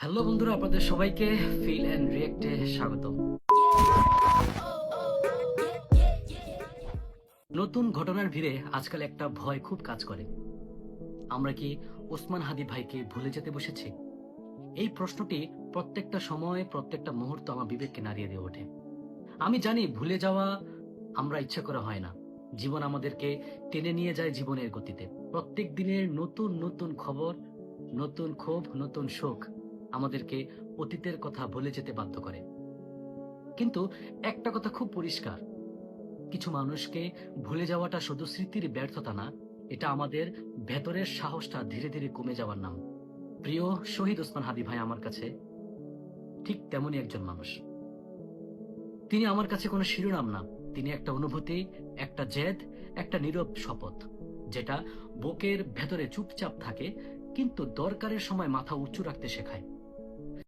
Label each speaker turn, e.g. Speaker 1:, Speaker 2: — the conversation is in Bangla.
Speaker 1: হ্যালো বন্ধুরা, আপনাদের সবাইকে ফিল অ্যান্ড রিয়েক্টে স্বাগত। নতুন ঘটনার ভিড়ে আজকাল একটা ভয় খুব কাজ করে। আমরা কি ওসমান হাদি ভাইকে ভুলে যেতে বসেছি? এই প্রশ্নটি প্রত্যেকটা সময়, প্রত্যেকটা মুহূর্ত আমার বিবেককে নাড়িয়ে দিয়ে ওঠে। আমি জানি ভুলে যাওয়া আমরা ইচ্ছা করা হয় না। জীবন আমাদেরকে টেনে নিয়ে যায় জীবনের গতিতে। প্রত্যেক দিনের নতুন নতুন খবর, নতুন ক্ষোভ, নতুন শোক আমাদেরকে অতীতের কথা ভুলে যেতে বাধ্য করে। কিন্তু একটা কথা খুব পরিষ্কার, কিছু মানুষকে ভুলে যাওয়াটা শুধু স্মৃতির ব্যর্থতা না, এটা আমাদের ভেতরের সাহসটা ধীরে ধীরে কমে যাওয়ার নাম। প্রিয় শহীদ ওসমান হাদি ভাই আমার কাছে ঠিক তেমনই একজন মানুষ। তিনি আমার কাছে কোনো শিরোনাম না, তিনি একটা অনুভূতি, একটা জেদ, একটা নীরব শপথ, যেটা বুকের ভেতরে চুপচাপ থাকে কিন্তু দরকারের সময় মাথা উঁচু রাখতে শেখায়।